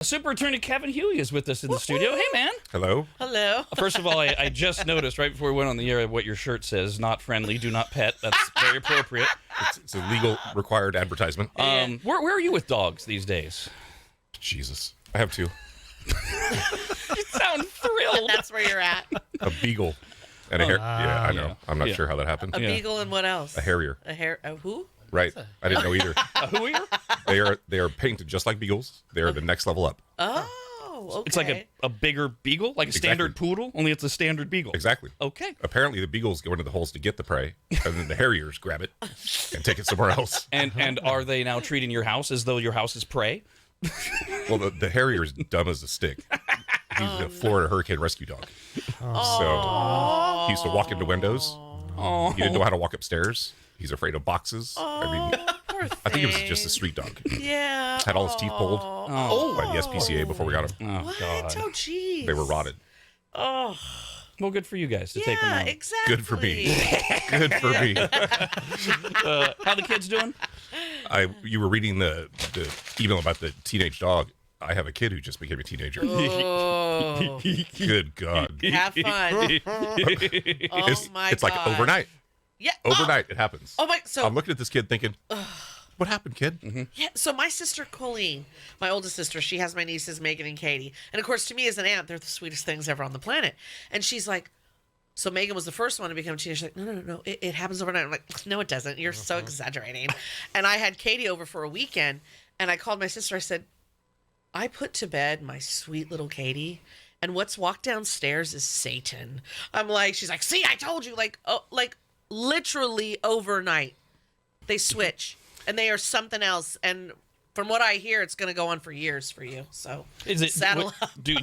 Super Attorney Kevin Hughey is with us in the studio. Hey, man. Hello. Hello. First of all, I just noticed right before we went on the air what your shirt says. Not friendly, do not pet. That's very appropriate. It's a legal required advertisement. Where are you with dogs these days? Jesus. I have two. You sound thrilled. That's where you're at. A beagle and a hair. Yeah, I know. yeah. I'm not Yeah. sure how that happened. A beagle and what else? A harrier. A who? Right. I didn't know either. Who are you? They are painted just like beagles. They are the next level up. Oh, okay. It's like a bigger beagle, like a standard poodle, only it's a standard beagle. Exactly. Okay. Apparently the beagles go into the holes to get the prey, and then the harriers grab it and take it somewhere else. And are they now treating your house as though your house is prey? Well, the harrier is dumb as a stick. He's a Florida hurricane rescue dog. So he used to walk into windows. Oh. He didn't know how to walk upstairs. He's afraid of boxes. Poor I think it was thing. just a street dog. Yeah. Had all his teeth pulled by the SPCA before we got him. Oh, What? God. Oh, geez. They were rotted. Oh, Well, good for you guys to take them yeah, on. exactly. Good for me. Good for me. How the kids doing? You were reading the email about the teenage dog. I have a kid who just became a teenager. Oh, Good God. have fun. It's like God. overnight. Yeah. Overnight it happens. Oh my. So I'm looking at this kid thinking, what happened, kid? Mm-hmm. yeah. So my sister Colleen, my oldest sister, she has my nieces Megan and Katie, and of course to me as an aunt, they're the sweetest things ever on the planet. And she's like, so Megan was the first one to become a teenager. She's like, no, it happens overnight. I'm like, no, it doesn't. You're so exaggerating. And I had Katie over for a weekend, and I called my sister. I said, I put to bed my sweet little Katie, and what's walked downstairs is Satan. I'm like, she's like, see, I told you, like, oh, like literally overnight, they switch, and they are something else. And from what I hear, it's going to go on for years for you. So Is it saddle up. Do you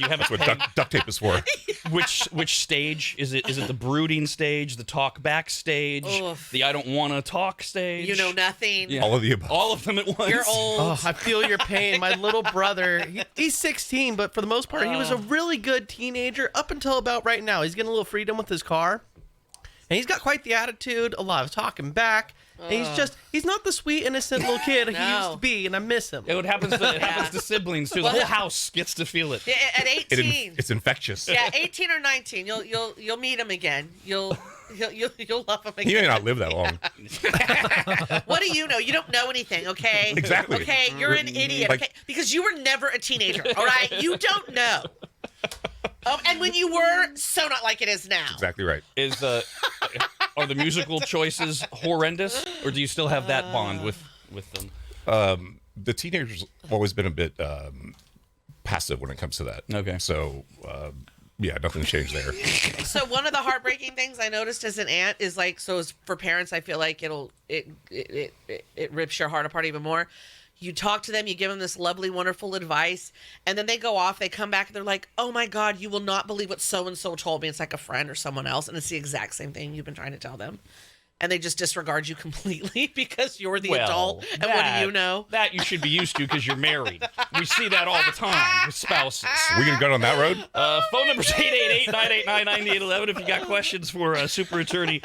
have That's a what peg? duct tape is for. Which stage is it? Is it the brooding stage, the talk back stage, Oof. the I don't want to talk stage? You know nothing. Yeah. All of the above. All of them at once. You're old. Oh, I feel your pain. My little brother, he's 16, but for the most part, he was a really good teenager up until about right now. He's getting a little freedom with his car. And he's got quite the attitude, a lot of talking back. And he's not the sweet, innocent little kid he No. used to be, and I miss him. It happens to siblings too. The whole house gets to feel it. Yeah, at 18. It's infectious. Yeah, 18 or 19, you'll meet him again. You'll love him again. He may not live that long. What do you know? You don't know anything, okay? Exactly. Okay, you're an idiot, Like- okay? Because you were never a teenager, all right? You don't know. And when you were, so not like it is now. Exactly right. Are the musical choices horrendous, or do you still have that bond with them? The teenagers have always been a bit passive when it comes to that. Okay. So, yeah, nothing's changed there. So one of the heartbreaking things I noticed as an aunt is like, so as for parents, I feel like it rips your heart apart even more. You talk to them, you give them this lovely, wonderful advice, and then they go off, they come back, and they're like, oh my God, you will not believe what so-and-so told me. It's like a friend or someone else, and it's the exact same thing you've been trying to tell them. And they just disregard you completely because you're the adult. And what do you know? That you should be used to because you're married. We see that all the time with spouses. We gonna go down that road? Phone number's 888-989-9811 if you got questions for Super Attorney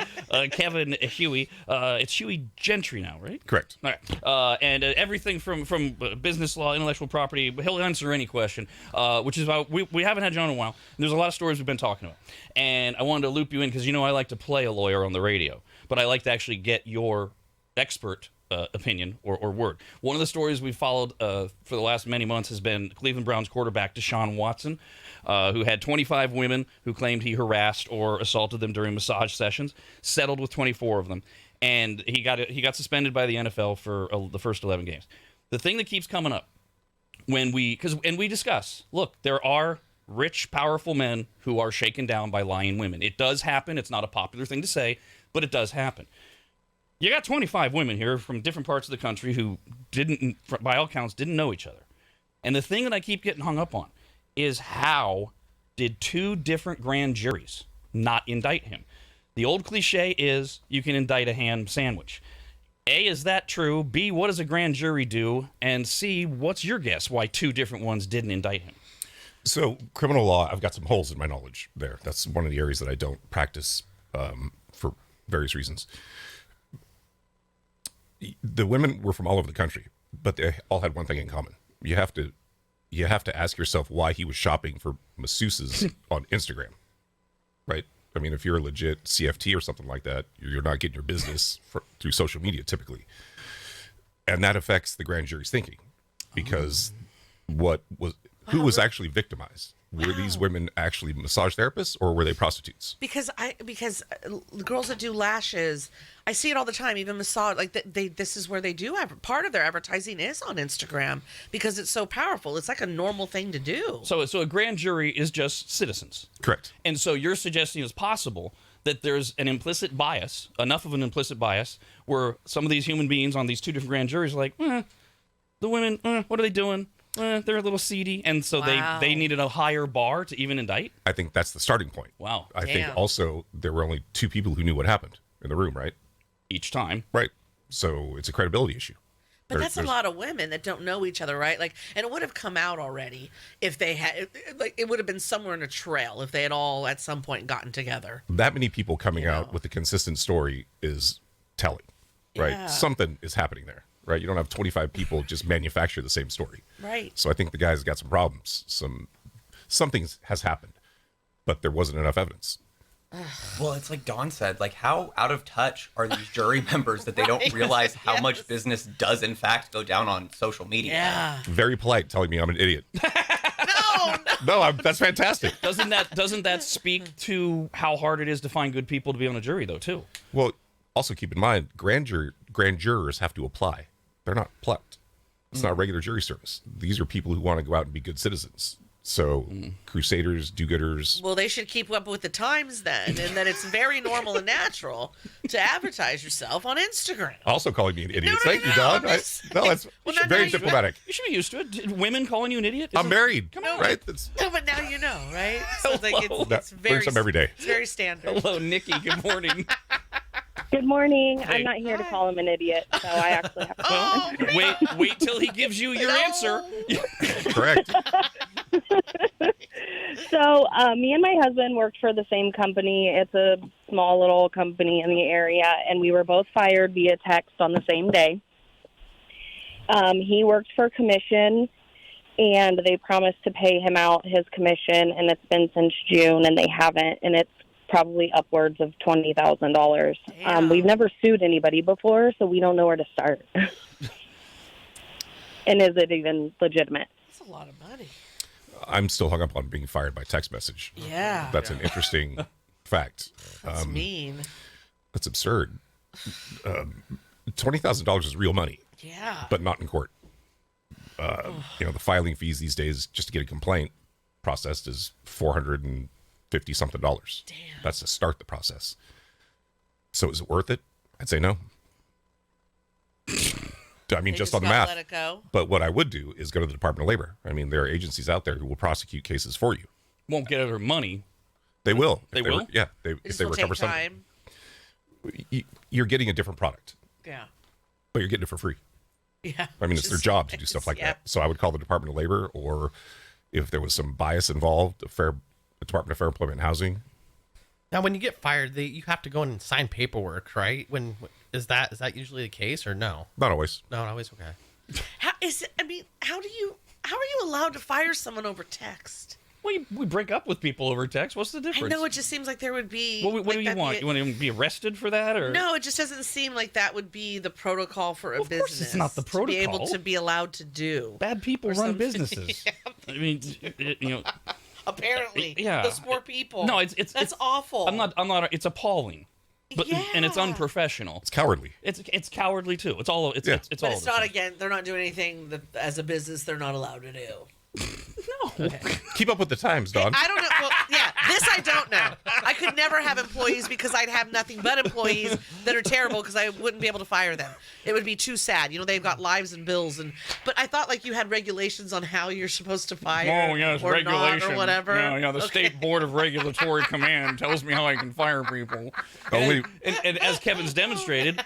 Kevin Hughey. It's Hughey Gentry now, right? Correct. All right. And everything from business law, intellectual property, he'll answer any question, which is why we haven't had you on in a while. And there's a lot of stories we've been talking about. And I wanted to loop you in because, I like to play a lawyer on the radio, but I like to actually get your expert opinion or word. One of the stories we've followed for the last many months has been Cleveland Browns quarterback Deshaun Watson, who had 25 women who claimed he harassed or assaulted them during massage sessions, settled with 24 of them, and he got suspended by the NFL for the first 11 games. The thing that keeps coming up when we discuss, look, there are rich, powerful men who are shaken down by lying women. It does happen. It's not a popular thing to say, but it does happen. You got 25 women here from different parts of the country who didn't, by all counts, didn't know each other. And the thing that I keep getting hung up on is how did two different grand juries not indict him? The old cliche is you can indict a ham sandwich. A, is that true? B, what does a grand jury do? And C, what's your guess why two different ones didn't indict him? So, criminal law, I've got some holes in my knowledge there. That's one of the areas that I don't practice for various reasons. The women were from all over the country, but they all had one thing in common. You have to you have to ask yourself why he was shopping for masseuses on Instagram, right? I mean, if you're a legit CFT or something like that, you're not getting your business through social media typically. And that affects the grand jury's thinking, because who was actually victimized? Were these women actually massage therapists, or were they prostitutes? Because the girls that do lashes, I see it all the time. Even massage, like this is where they do part of their advertising is on Instagram, because it's so powerful. It's like a normal thing to do. So a grand jury is just citizens. Correct. And so you're suggesting it's possible that there's an implicit bias, enough of an implicit bias, where some of these human beings on these two different grand juries are like, the women, what are they doing? They're a little seedy, and so they needed a higher bar to even indict. I think that's the starting point. Wow. I think also there were only 2 people who knew what happened in the room, right? Each time. Right. So it's a credibility issue. But that's a lot of women that don't know each other, right? Like, and it would have come out already if they had, like, it would have been somewhere in a trail if they had all at some point gotten together. That many people coming out with a consistent story is telling, right? Yeah. Something is happening there, right? You don't have 25 people just manufacture the same story. Right. So I think the guy's got some problems. Something has happened, but there wasn't enough evidence. Well, it's like Dawn said, like, how out of touch are these jury members that they don't realize how much business does in fact go down on social media? Yeah. Very polite, telling me I'm an idiot. No. No, that's fantastic. Doesn't that speak to how hard it is to find good people to be on a jury, though, too? Well, also keep in mind, grand jurors have to apply. They're not plucked. It's not regular jury service. These are people who want to go out and be good citizens. So crusaders, do-gooders. Well, they should keep up with the times then, and that it's very normal and natural to advertise yourself on Instagram. Also calling me an idiot. No, Thank you, I'm Don. just- No, that's Well, now very you- diplomatic. You should be used to it. Women calling you an idiot? I'm married, Come on. right? No, but now you know, right? So it's like Hello. it's very Learn some every day. It's very standard. Hello, Nikki. Good morning. Good morning. Hey. I'm not here to call him an idiot, so I actually have to. Oh, Wait till he gives you your answer. Correct. So, me and my husband worked for the same company. It's a small little company in the area, and we were both fired via text on the same day. He worked for commission, and they promised to pay him out his commission, and it's been since June, and they haven't, and it's probably upwards of $20,000. We've never sued anybody before, so we don't know where to start. And is it even legitimate? that's a lot of money. I'm still hung up on being fired by text message. Yeah. That's an interesting fact. That's mean. That's absurd. $20,000 is real money, Yeah. but not in court. The filing fees these days just to get a complaint processed is $450 something. Damn. That's to start the process. So is it worth it? I'd say no. I mean, They just on the gotta math. let it go. But what I would do is go to the Department of Labor. I mean, there are agencies out there who will prosecute cases for you. Won't get their money. They will. They will? Yeah. It If just they will recover take something. time. You're getting a different product, Yeah. but you're getting it for free. Yeah. I mean, it's their Just- job to do stuff like yeah. that. So I would call the Department of Labor, or if there was some bias involved, the Department of Fair Employment and Housing. Now, when you get fired, you have to go in and sign paperwork, right? Is that usually the case, or no? Not always. No, always okay. How is it? I mean, how are you allowed to fire someone over text? Well, we break up with people over text. What's the I difference? know it just seems like there would be. What do you that'd want? be You want to be arrested for that, or No, it just doesn't seem like that would be the protocol for a Of course business. it's not the To be able protocol. to be allowed to do. bad people Or run something. businesses? I mean, Apparently, Yeah. those poor people. No, it's that's awful. I'm not. It's appalling, but and it's Yeah. unprofessional. It's cowardly. It's cowardly too. It's all. It's Yeah. it's, it's But all. it's of the not things. again. They're not doing anything that as a business they're not allowed to do. No. Keep up with the times, Don. I don't know. Well, yeah, this I don't know. I could never have employees because I'd have nothing but employees that are terrible because I wouldn't be able to fire them. It would be too sad. They've got lives and bills, but I thought like you had regulations on how you're supposed to fire. Oh yes, or regulation not or whatever. Yeah, the Okay. State Board of Regulatory Command tells me how I can fire people. Only- And as Kevin's demonstrated,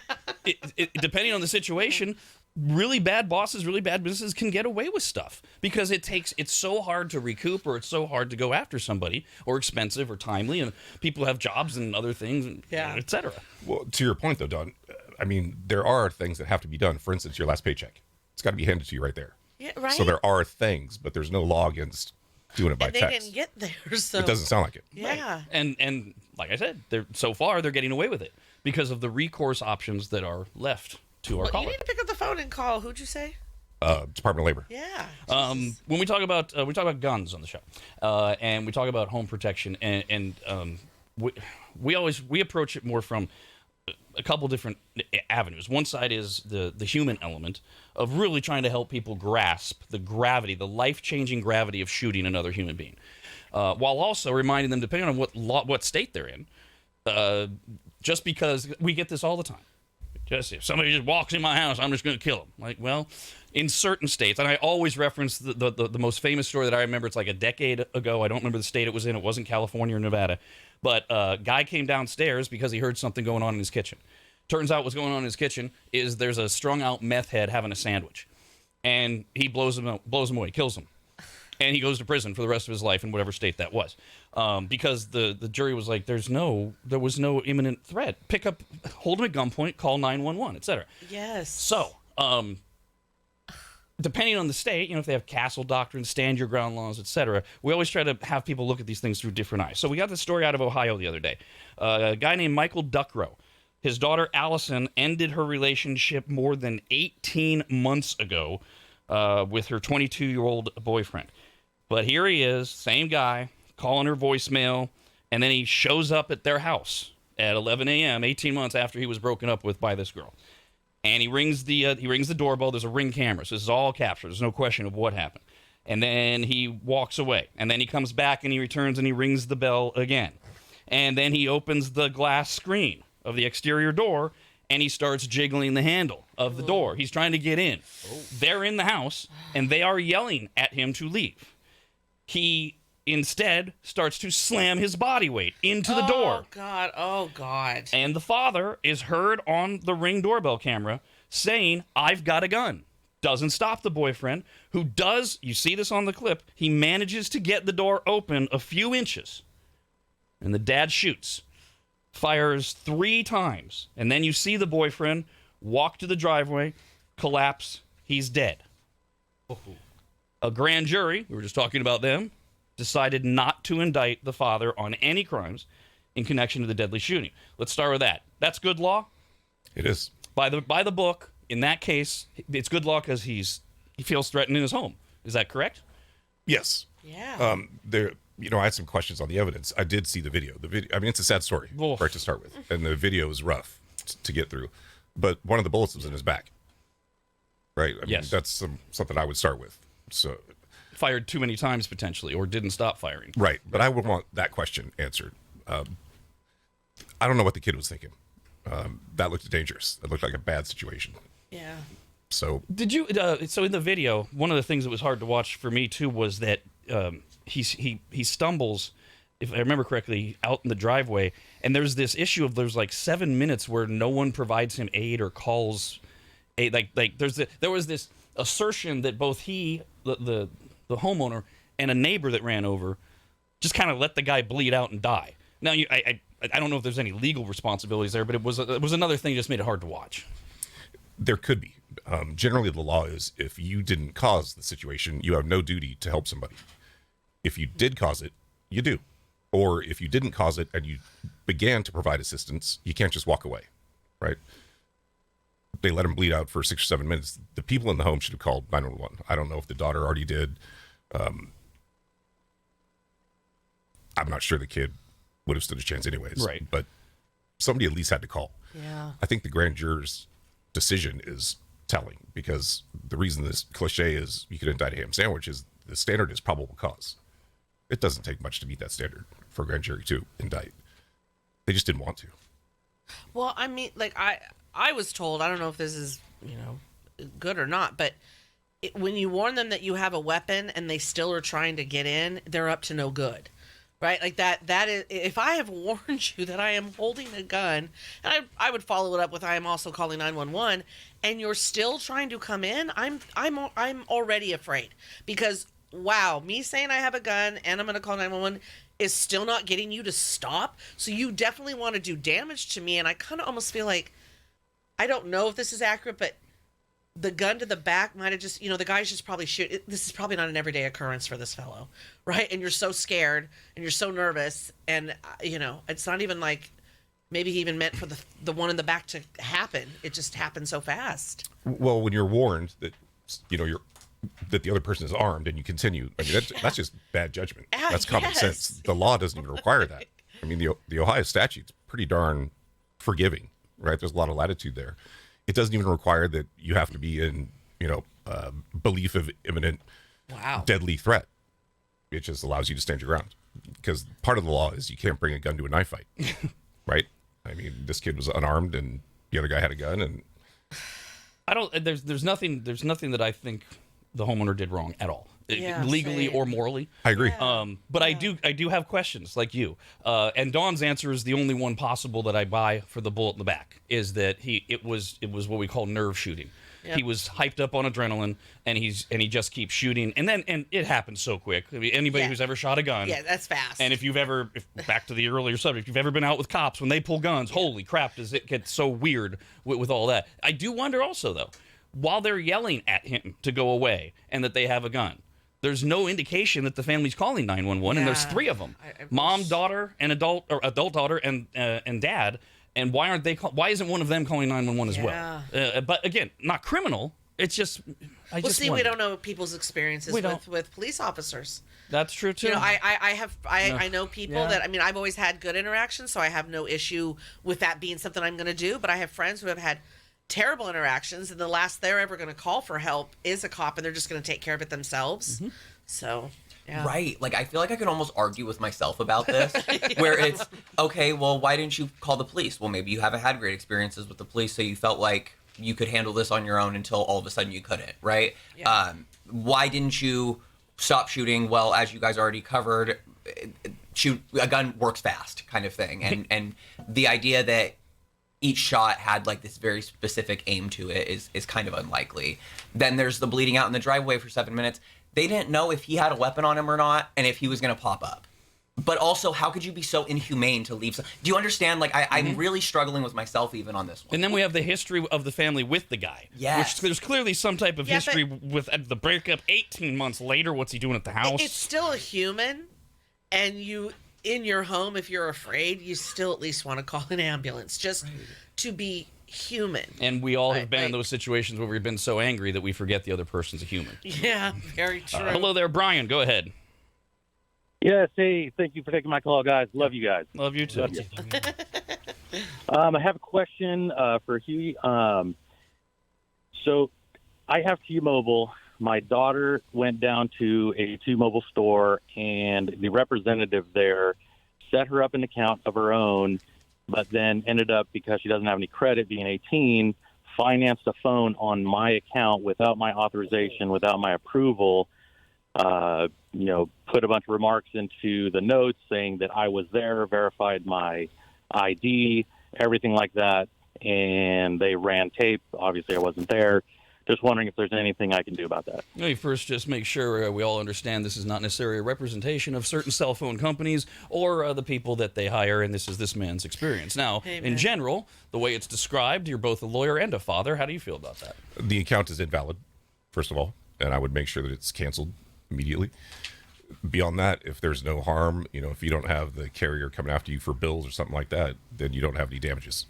depending on the situation, really bad bosses, really bad businesses can get away with stuff because it's so hard to recoup, or it's so hard to go after somebody, or expensive or timely, and people have jobs and other things, Yeah. etc. Well, to your point, though, Don, I mean, there are things that have to be done. For instance, your last paycheck. It's got to be handed to you right there. Yeah, right. So there are things, but there's no law against doing it by and they text. didn't get there, so It doesn't sound like it. Yeah. And like I said, so far they're getting away with it because of the recourse options that are left to our Well, you caller. need to pick up the phone and call. Who'd you say? Department of Labor. Yeah. When we talk about guns on the show, and we talk about home protection, and we approach it more from a couple different avenues. One side is the human element of really trying to help people grasp the gravity, the life-changing gravity of shooting another human being, while also reminding them, depending on what state they're in, just because we get this all the time. Just if somebody just walks in my house, I'm just going to kill them. Like, well, in certain states, and I always reference the most famous story that I remember. It's like a decade ago. I don't remember the state it was in. It wasn't California or Nevada. But a guy came downstairs because he heard something going on in his kitchen. Turns out what's going on in his kitchen is there's a strung-out meth head having a sandwich. And he blows him away, kills him. And he goes to prison for the rest of his life in whatever state that was. Because the jury was like, there was no imminent threat. Hold him at gunpoint, call 911, etc. Yes. So, depending on the state, if they have castle doctrine, stand your ground laws, etc., we always try to have people look at these things through different eyes. So we got this story out of Ohio the other day. A guy named Michael Duckrow, his daughter Allison ended her relationship more than 18 months ago with her 22-year-old boyfriend. But here he is, same guy, calling her voicemail, and then he shows up at their house at 11 a.m., 18 months after he was broken up with by this girl. And he rings the doorbell. There's a Ring camera, so this is all captured. There's no question of what happened. And then he walks away. And then he comes back and he returns and he rings the bell again. And then he opens the glass screen of the exterior door and he starts jiggling the handle of the door. He's trying to get in. They're in the house and they are yelling at him to leave. He instead starts to slam his body weight into the door. Oh, God. And the father is heard on the Ring doorbell camera saying, "I've got a gun." Doesn't stop the boyfriend, who does, you see this on the clip, he manages to get the door open a few inches. And the dad shoots, fires 3 times. And then you see the boyfriend walk to the driveway, collapse, he's dead. A grand jury, we were just talking about them, decided not to indict the father on any crimes in connection to the deadly shooting. Let's start with that. That's good law? It is. By the book, in that case, it's good law because he feels threatened in his home. Is that correct? Yes. Yeah. I had some questions on the evidence. I did see the video. It's a sad story, Oof. right to start with. And the video is rough to get through. But one of the bullets was in his back. Right? Yes. That's something I would start with. So, Fired too many times, potentially, or didn't stop firing. right. But I would want that question answered. I don't know what the kid was thinking. That looked dangerous. It looked like a bad situation. Yeah. So, Did you? So in the video, one of the things that was hard to watch for me too was that he stumbles, if I remember correctly, out in the driveway, and there's this issue of there's like 7 minutes where no one provides him aid or calls aid. Like there was this assertion that both he, the homeowner, and a neighbor that ran over, just kind of let the guy bleed out and die. Now I don't know if there's any legal responsibilities there, but it was another thing that just made it hard to watch. there could be. Generally, the law is if you didn't cause the situation, you have no duty to help somebody. If you did cause it, you do. Or if you didn't cause it and you began to provide assistance, you can't just walk away, right? They let him bleed out for 6 or 7 minutes. The people in the home should have called 911. I don't know if the daughter already did. I'm not sure the kid would have stood a chance anyways. Right. But somebody at least had to call. Yeah. I think the grand juror's decision is telling, because the reason this cliche is you could indict a ham sandwich is the standard is probable cause. It doesn't take much to meet that standard for a grand jury to indict. They just didn't want to. Well, I mean, like I was told, I don't know if this is, good or not, but when you warn them that you have a weapon and they still are trying to get in, they're up to no good. Right? Like that is, if I have warned you that I am holding a gun, and I would follow it up with I am also calling 911, and you're still trying to come in, I'm already afraid, because wow, me saying I have a gun and I'm going to call 911 is still not getting you to stop. So you definitely want to do damage to me, and I kind of almost feel like, I don't know if this is accurate, but the gun to the back might have just, the guy's just probably this is probably not an everyday occurrence for this fellow, right? And you're so scared and you're so nervous, and it's not even like maybe he even meant for the one in the back to happen. It just happened so fast. Well, when you're warned that that the other person is armed and you continue, I mean that's just bad judgment. That's common sense. The law doesn't even require that. I mean, the Ohio statute's pretty darn forgiving, right? There's a lot of latitude there. It doesn't even require that you have to be in, belief of imminent, deadly threat. It just allows you to stand your ground, because part of the law is you can't bring a gun to a knife fight, right? I mean, this kid was unarmed and the other guy had a gun, and there's nothing that I think the homeowner did wrong at all. Legally or morally. I agree. But I do have questions like you. And Dawn's answer is the only one possible that I buy for the bullet in the back, is that it was what we call nerve shooting. Yep. He was hyped up on adrenaline, and he just keeps shooting, and it happens so quick. I mean, anybody who's ever shot a gun, that's fast. And if back to the earlier subject, if you've ever been out with cops when they pull guns, holy crap, does it get so weird with all that? I do wonder also though, while they're yelling at him to go away and that they have a gun, there's no indication that the family's calling 911, and there's 3 of them: mom, daughter, and adult daughter, and dad. And why aren't they? Why isn't one of them calling 911 as well? But again, not criminal. It's just we don't know people's experiences with police officers. That's true too. I know people that, I've always had good interactions, so I have no issue with that being something I'm going to do. But I have friends who have had terrible interactions, and the last they're ever going to call for help is a cop, and they're just going to take care of it themselves. Mm-hmm. So right, like I feel like I can almost argue with myself about this, where it's okay, well, why didn't you call the police? Well, maybe you haven't had great experiences with the police, so you felt like you could handle this on your own until all of a sudden you couldn't, right? Why didn't you stop shooting? Well, as you guys already covered, a gun works fast, kind of thing, and the idea that each shot had like this very specific aim to it is kind of unlikely. Then there's the bleeding out in the driveway for 7 minutes. They didn't know if he had a weapon on him or not, and if he was going to pop up. But also, how could you be so inhumane to leave? Do you understand? Like, I'm really struggling with myself even on this one. And then we have the history of the family with the guy. Yes. Which there's clearly some type of history with the breakup 18 months later. What's he doing at the house? It's still a human, and you, in your home, if you're afraid, you still at least want to call an ambulance just to be human. And we all have been in those situations where we've been so angry that we forget the other person's a human. Yeah, very true. Hello there, Brian. Go ahead. Yes, hey, thank you for taking my call, guys. Love you guys. Love you too. Love you. I have a question for Hughey. So I have T-Mobile. My daughter went down to a T-Mobile store, and the representative there set her up an account of her own, but then ended up, because she doesn't have any credit, being 18, financed a phone on my account without my authorization, without my approval. Put a bunch of remarks into the notes saying that I was there, verified my ID, everything like that, and they ran tape. Obviously, I wasn't there. Just wondering if there's anything I can do about that. Let me first just make sure we all understand this is not necessarily a representation of certain cell phone companies or the people that they hire, and this is this man's experience. Now, in general, the way it's described, you're both a lawyer and a father. How do you feel about that? The account is invalid, first of all, and I would make sure that it's canceled immediately. Beyond that, if there's no harm, if you don't have the carrier coming after you for bills or something like that, then you don't have any damages.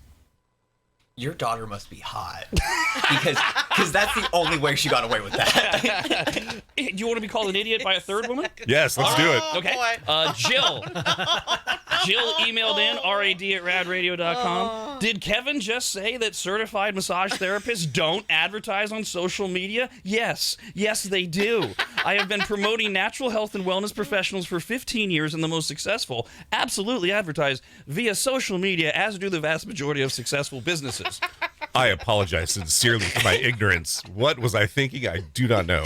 Your daughter must be hot, because that's the only way she got away with that. Do you want to be called an idiot by a third woman? Yes, let's do it. Okay. Jill. Jill emailed in, rad@radradio.com. Did Kevin just say that certified massage therapists don't advertise on social media? Yes. Yes, they do. I have been promoting natural health and wellness professionals for 15 years, and the most successful absolutely advertise via social media, as do the vast majority of successful businesses. I apologize sincerely for my ignorance. What was I thinking? I do not know.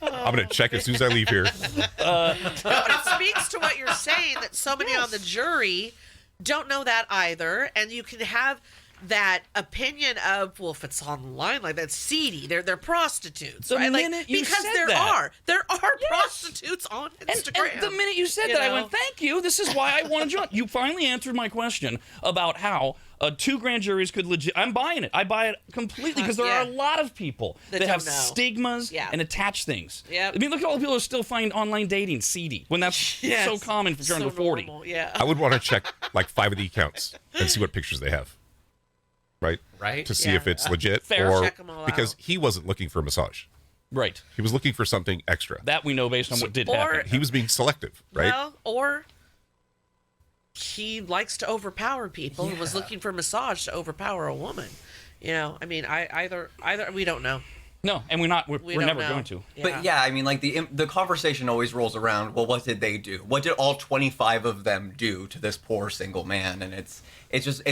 I'm going to check as soon as I leave here. But it speaks to what you're saying, that so many on the jury don't know that either. And you can have that opinion of, well, if it's online like that's seedy, they're prostitutes, The right? minute you because said there that. are prostitutes on Instagram. And the minute you said You that, I know? went, thank you. This is why I wanted you on. You finally answered my question about how 2 grand juries could legit. I'm buying it. I buy it completely because there are a lot of people that have don't know. stigmas Yeah. and attach things. Yep. I mean, look at all the people who still find online dating seedy when that's so common for so under 40. normal, yeah. I would want to check like 5 of the accounts and see what pictures they have. Right? To see Yeah. if it's legit Fair. or Check 'em all because out. he wasn't looking for a massage. Right. He was looking for something extra. That we know based on what did Or- happen. He was being selective, right? Well, or he likes to overpower people and was looking for massage to overpower a woman. I mean, either we don't know. No, and we're not. We're don't never know. going to. But yeah, I mean, like the conversation always rolls around. Well, what did they do? What did all 25 of them do to this poor single man? And it's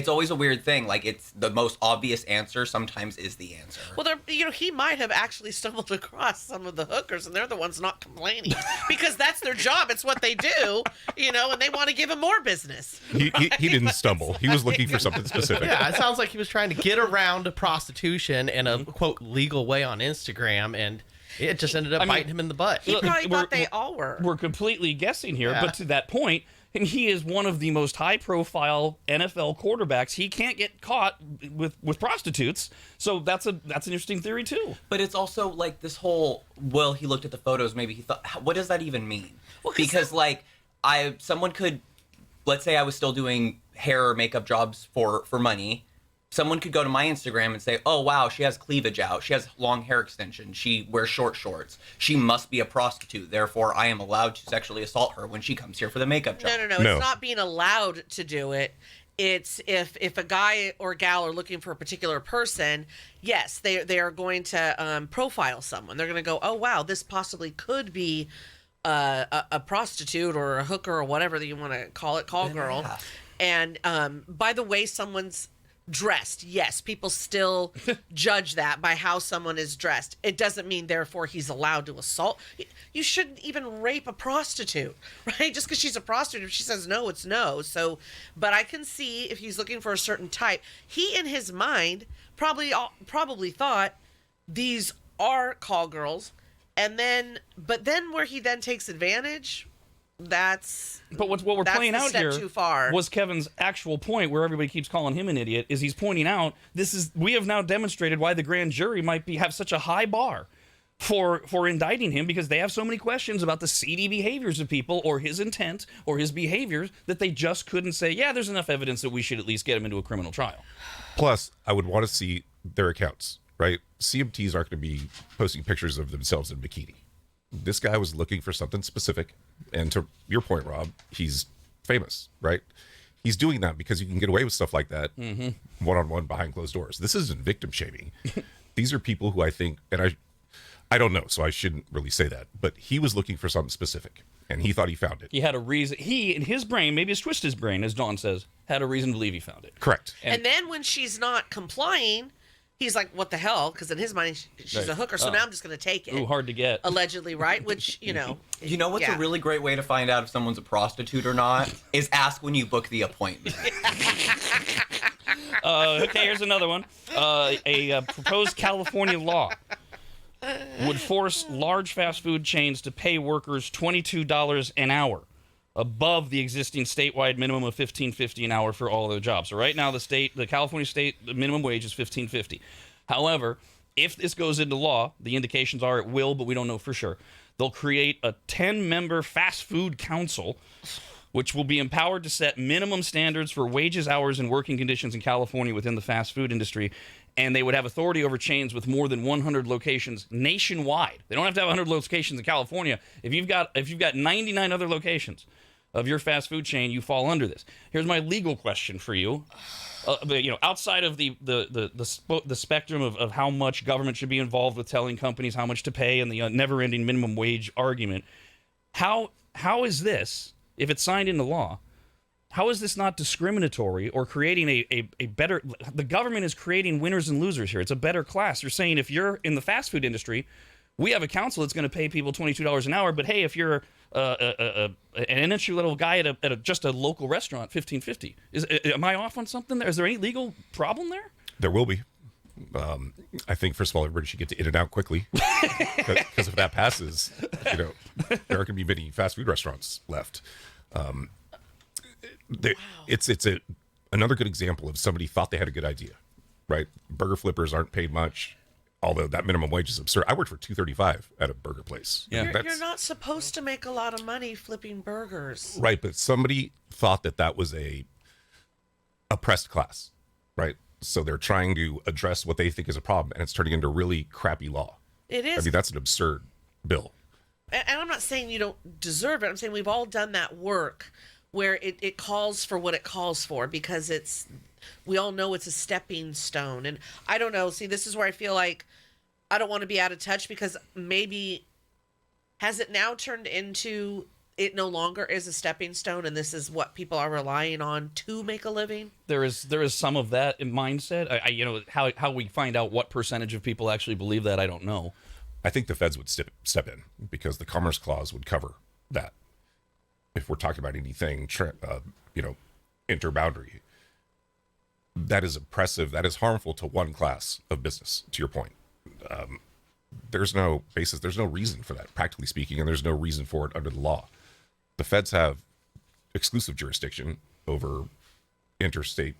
always a weird thing. Like it's the most obvious answer sometimes is the answer. Well, he might have actually stumbled across some of the hookers, and they're the ones not complaining because that's their job. It's what they do, and they want to give him more business. He didn't stumble. He was looking for something specific. Yeah, it sounds like he was trying to get around prostitution in a quote legal way on Instagram, and it just ended up biting him in the butt. He probably We're- thought they all were. We're completely guessing here, Yeah. but to that point, and he is one of the most high-profile NFL quarterbacks. He can't get caught with prostitutes, so that's an interesting theory too. But it's also like this whole, well, he looked at the photos, maybe he thought, what does that even mean? Because like someone could, let's say I was still doing hair or makeup jobs for money. Someone could go to my Instagram and say, oh, wow, she has cleavage out. She has long hair extension. She wears short shorts. She must be a prostitute. Therefore, I am allowed to sexually assault her when she comes here for the makeup job. No. No. It's not being allowed to do it. It's if a guy or gal are looking for a particular person, yes, they are going to profile someone. They're going to go, oh, wow, this possibly could be a prostitute or a hooker or whatever that you want to call it, call girl. Yeah. And by the way someone's dressed, yes, people still judge that by how someone is dressed. It doesn't mean therefore he's allowed to assault. You shouldn't even rape a prostitute, right? Just because she's a prostitute, if she says no, it's no. So, but I can see if he's looking for a certain type, he in his mind probably thought these are call girls, and then where he then takes advantage, But what we're that's playing the out step here too far. was Kevin's actual point, where everybody keeps calling him an idiot. Is he's pointing out we have now demonstrated why the grand jury might have such a high bar for indicting him, because they have so many questions about the seedy behaviors of people or his intent or his behaviors that they just couldn't say, yeah, there's enough evidence that we should at least get him into a criminal trial. Plus, I would want to see their accounts, right? CMTs aren't going to be posting pictures of themselves in bikini. This guy was looking for something specific. And to your point, Rob, he's famous, right? He's doing that because you can get away with stuff like that one-on-one behind closed doors. This isn't victim shaming. These are people who I think, and I don't know, so I shouldn't really say that, but he was looking for something specific, and he thought he found it. He had a reason. He, in his brain, maybe it's twisted his brain, as Dawn says, had a reason to believe he found it. Correct. And then when she's not complying, he's like, what the hell? Because in his mind, she's a hooker, so now I'm just going to take it. Ooh, hard to get. Allegedly, right? Which, You know what's a really great way to find out if someone's a prostitute or not? Is ask when you book the appointment. Okay, here's another one. A proposed California law would force large fast food chains to pay workers $22 an hour, above the existing statewide minimum of $15.50 an hour for all their jobs. So right now, the California state minimum wage is $15.50. However, if this goes into law, the indications are it will, but we don't know for sure. They'll create a 10-member fast food council, which will be empowered to set minimum standards for wages, hours, and working conditions in California within the fast food industry. And they would have authority over chains with more than 100 locations nationwide. They don't have to have 100 locations in California. If you've got 99 other locations of your fast food chain, you fall under this. Here's my legal question for you. Outside of the spectrum of how much government should be involved with telling companies how much to pay and the never-ending minimum wage argument, how is this, if it's signed into law, how is this not discriminatory or creating a better... The government is creating winners and losers here. It's a better class. You're saying if you're in the fast food industry, we have a council that's going to pay people $22 an hour, but hey, if you're an entry level guy at just a local restaurant, $15.50. Am I off on something there? Is there any legal problem there? There will be. I think, first of all, everybody should get to In-N-Out quickly, because if that passes, there aren't going to be many fast food restaurants left. It's another good example of somebody thought they had a good idea, right? Burger flippers aren't paid much, although that minimum wage is absurd. I worked for $2.35 at a burger place. Yeah. You're not supposed to make a lot of money flipping burgers. Right, but somebody thought that was a oppressed class, right? So they're trying to address what they think is a problem, and it's turning into really crappy law. It is. I mean, that's an absurd bill. And I'm not saying you don't deserve it. I'm saying we've all done that work where it calls for what it calls for, because we all know it's a stepping stone. And I don't know. See, this is where I feel like I don't want to be out of touch, because maybe has it now turned into it no longer is a stepping stone, and this is what people are relying on to make a living? There is some of that in mindset. How we find out what percentage of people actually believe that, I don't know. I think the feds would step in, because the Commerce Clause would cover that. If we're talking about anything, interboundary, that is oppressive. That is harmful to one class of business. To your point, there's no basis. There's no reason for that, practically speaking, and there's no reason for it under the law. The feds have exclusive jurisdiction over interstate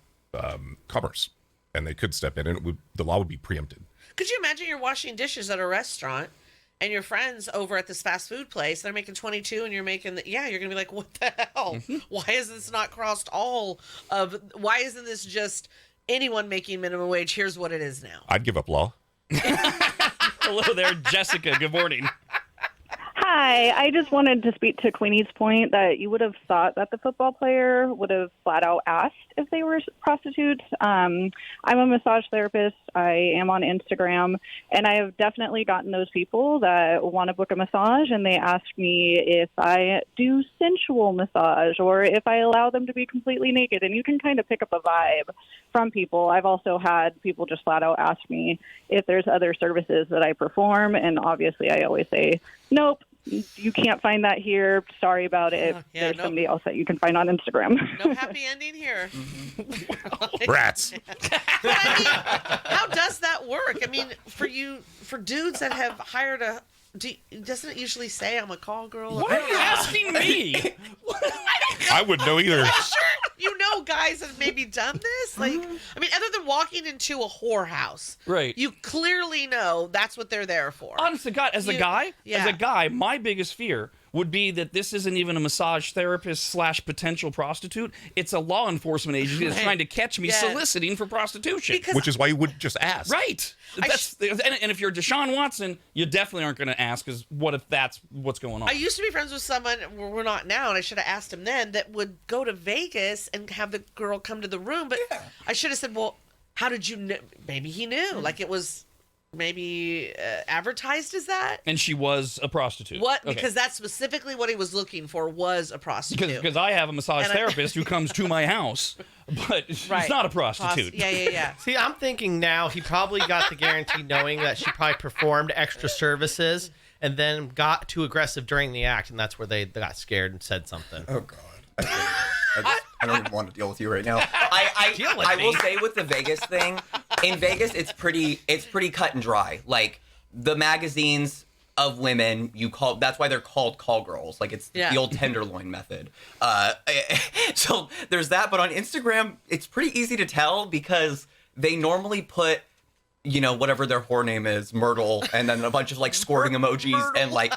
commerce, and they could step in, and the law would be preempted. Could you imagine you're washing dishes at a restaurant and your friends over at this fast food place, they're making 22 and you're making you're going to be like, what the hell? Mm-hmm. Why is this not crossed why isn't this just anyone making minimum wage? Here's what it is now. I'd give up law. Hello there, Jessica. Good morning. Hi, I just wanted to speak to Queenie's point that you would have thought that the football player would have flat out asked if they were prostitutes. I'm a massage therapist. I am on Instagram, and I have definitely gotten those people that want to book a massage, and they ask me if I do sensual massage or if I allow them to be completely naked, and you can kind of pick up a vibe from people. I've also had people just flat out ask me if there's other services that I perform, and obviously I always say, nope. You can't find that here. Sorry about it. There's somebody else that you can find on Instagram. No happy ending here. Rats. But I mean, how does that work? I mean, for dudes that have hired doesn't it usually say I'm a call girl? Why are you asking me? I wouldn't know either. Sure, you know guys have maybe done this. Like, I mean, other than walking into a whorehouse, Right. You clearly know that's what they're there for. Honest to God, as a guy, my biggest fear would be that this isn't even a massage therapist / potential prostitute. It's a law enforcement agency that's trying to catch me soliciting for prostitution. Because- Which is why you wouldn't just ask. Right. And if you're Deshaun Watson, you definitely aren't going to ask, because what if that's what's going on? I used to be friends with someone, we're not now, and I should have asked him then, that would go to Vegas and have the girl come to the room. But I should have said, well, how did you know? Maybe he knew. Like it was maybe advertised as that. And she was a prostitute. What? Okay. Because that's specifically what he was looking for, was a prostitute. Because I have a massage therapist who comes to my house, but she's not a prostitute. Yeah. See, I'm thinking now he probably got the guarantee knowing that she probably performed extra services and then got too aggressive during the act, and that's where they got scared and said something. Oh, God. I don't even want to deal with you right now. I will say with the Vegas thing, in Vegas, it's pretty cut and dry. Like, the magazines of women, that's why they're called call girls. Like, it's the old tenderloin method. So there's that. But on Instagram, it's pretty easy to tell, because they normally put, whatever their whore name is, Myrtle, and then a bunch of like squirting emojis and like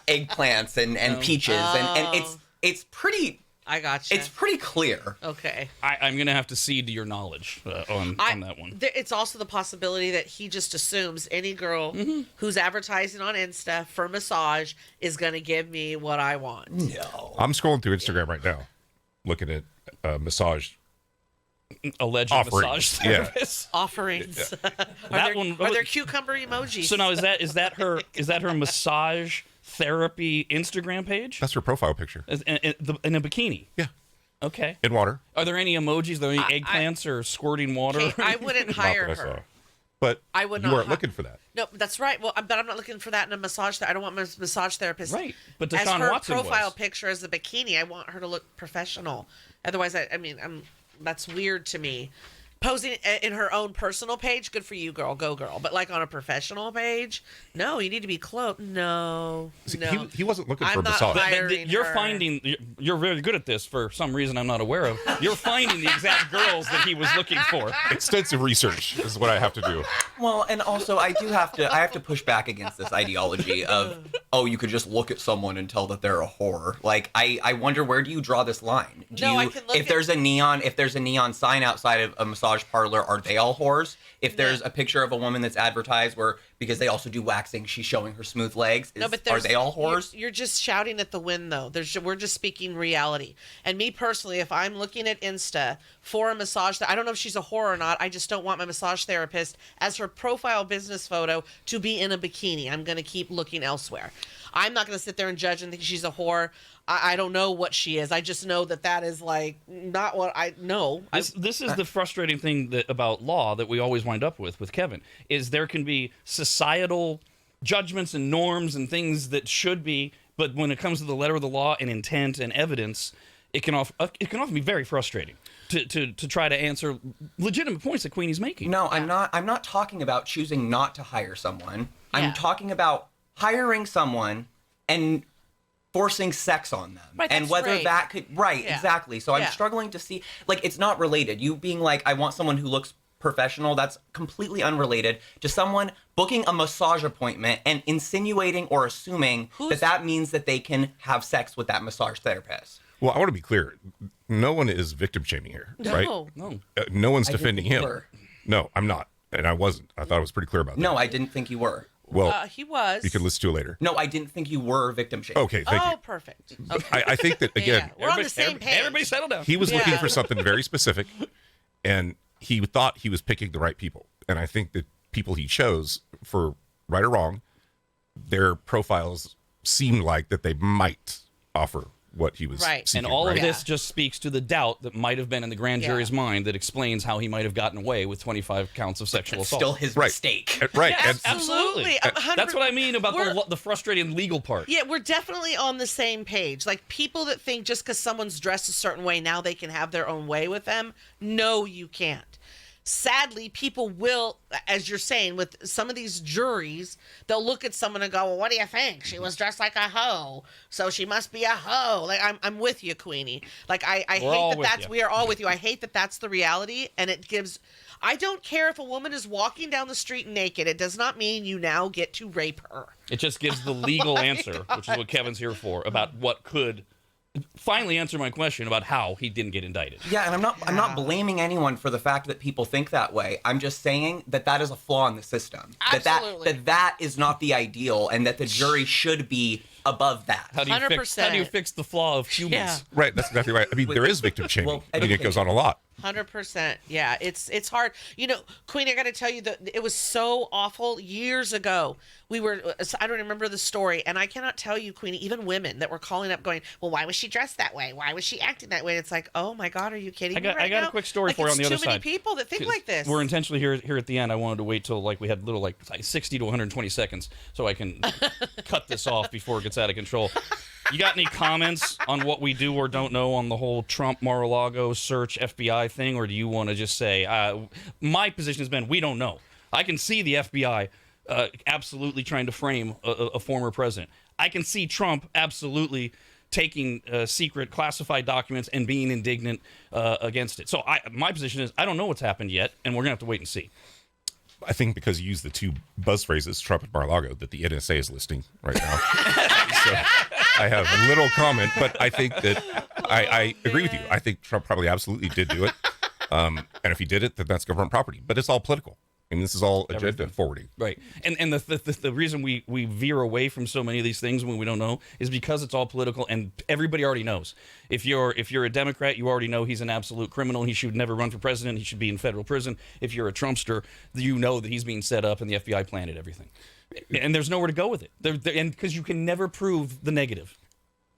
eggplants and peaches. And it's pretty... I got you. It's pretty clear. Okay. I'm going to have to cede to your knowledge on that one. It's also the possibility that he just assumes any girl who's advertising on Insta for massage is going to give me what I want. No. I'm scrolling through Instagram right now, looking at massage alleged offerings. Massage therapists. Offerings. That Are there cucumber emojis? So now is that her massage therapy Instagram page? That's her profile picture. In a bikini. Yeah. Okay. In water. Are there any emojis? Are there any eggplants or squirting water? Okay, I wouldn't hire Not that I her. saw. But I would you not weren't ha- looking for that. No, that's right. Well, but I'm not looking for that in a massage. I don't want my massage therapist. Right. But as Deshaun her Watson profile was. picture as a bikini, I want her to look professional. Otherwise, that's weird to me. Posing in her own personal page, good for you, girl, go girl. But like on a professional page, no, you need to be close. No, See, no. he wasn't looking for I'm not massage. hiring You're her. finding, you're very good at this for some reason I'm not aware of. You're finding the exact girls that he was looking for. Extensive research is what I have to do. Well, and also I have to push back against this ideology of, oh, you could just look at someone and tell that they're a whore. Like, I wonder, where do you draw this line? I can look if there's a neon sign outside of a massage parlor, are they all whores? If there's a picture of a woman that's advertised where, because they also do waxing, she's showing her smooth legs, are they all whores? You're just shouting at the wind, though. We're just speaking reality. And me personally, if I'm looking at Insta for a massage, I don't know if she's a whore or not. I just don't want my massage therapist as her profile business photo to be in a bikini. I'm going to keep looking elsewhere. I'm not going to sit there and judge and think she's a whore. I don't know what she is. I just know that is like not what I know. This is the frustrating thing about law that we always wind up with Kevin, is there can be societal judgments and norms and things that should be, but when it comes to the letter of the law and intent and evidence, it can often be very frustrating to try to answer legitimate points that Queenie's making. No, I'm not talking about choosing not to hire someone. Yeah. I'm talking about hiring someone and forcing sex on them. Right, and that's whether rape. that could Yeah. exactly. So I'm Yeah. struggling to see, like, it's not related. You being like, I want someone who looks professional, that's completely unrelated to someone booking a massage appointment and insinuating or assuming that means that they can have sex with that massage therapist. Well, I want to be clear. No one is victim shaming here, right? No. No one's I didn't defending think you him. were. No, I'm not. And I wasn't. I thought I was pretty clear about that. No, I didn't think you were. Well, He was. you can listen to it later. No, I didn't think you were victim shaming. Okay, thank Oh, you. perfect. Okay. I think that, again, We're on the same page. Everybody settle down. he was looking Yeah. for something very specific, and he thought he was picking the right people. And I think that people he chose, for right or wrong, their profiles seemed like that they might offer what he was Right. seeking. And all of right? this just speaks to the doubt that might have been in the grand jury's mind that explains how he might have gotten away with 25 counts of sexual assault. Still his Right. mistake. Right. Yeah, and absolutely. That's what I mean about We're- the frustrating legal part. Yeah, we're definitely on the same page. Like, people that think just because someone's dressed a certain way, now they can have their own way with them. No, you can't. Sadly, people will, as you're saying, with some of these juries, they'll look at someone and go, well, what do you think? She was dressed like a hoe, so she must be a hoe. Like, I'm with you, Queenie. Like, I all hate that with that's, you. we are all with you. I hate that that's the reality, and it gives, I don't care if a woman is walking down the street naked. It does not mean you now get to rape her. It just gives the legal answer, which is what Kevin's here for, about what could finally answer my question about how he didn't get indicted. Yeah, and I'm not blaming anyone for the fact that people think that way. I'm just saying that is a flaw in the system. Absolutely. That is not the ideal, and that the jury should be above that. How do you fix 100%. the flaw of humans? Yeah. right. That's exactly right. I mean, there is victim shaming. Well, I mean, it goes on a lot. 100%. Yeah, it's hard. You know, Queen, I got to tell you that it was so awful years ago. I don't remember the story, and I cannot tell you, Queenie, even women that were calling up going, well, why was she dressed that way? Why was she acting that way? And it's like, oh my God, are you kidding me right I got now? a quick story Like, for you on the it's other too many side. people that think like this. We're intentionally here at the end. I wanted to wait till we had little 60 to 120 seconds so I can cut this off before it gets out of control. You got any comments on what we do or don't know on the whole Trump Mar-a-Lago search FBI thing, or do you want to just say, my position has been we don't know. I can see the FBI absolutely trying to frame a former president. I can see Trump absolutely taking secret classified documents and being indignant against it. So my position is I don't know what's happened yet, and we're going to have to wait and see. I think because you use the two buzz phrases, Trump and Mar-a-Lago, that the NSA is listing right now. So I have little comment, but I think that I agree with you. I think Trump probably absolutely did do it. And if he did it, then that's government property. But it's all political. I mean, this is all agenda forwarding. Right. And the reason we veer away from so many of these things when we don't know is because it's all political and everybody already knows. If you're a Democrat, you already know he's an absolute criminal. He should never run for president. He should be in federal prison. If you're a Trumpster, you know that he's being set up and the FBI planted everything. And there's nowhere to go with it. And because you can never prove the negative.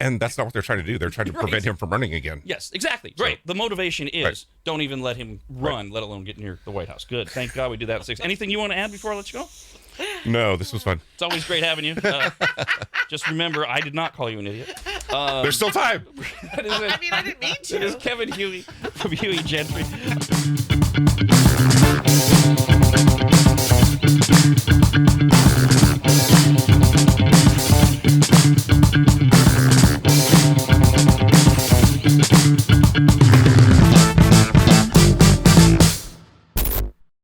And that's not what they're trying to do. They're trying to prevent him from running again. Yes, exactly. So- right. The motivation is Right. don't even let him run, let alone get near the White House. Good. Thank God we did that at 6. Anything you want to add before I let you go? No, this was fun. It's always great having you. Just remember, I did not call you an idiot. There's still time. That is it. I mean, I didn't mean It is to. Kevin Hughey from Hughey Gentry.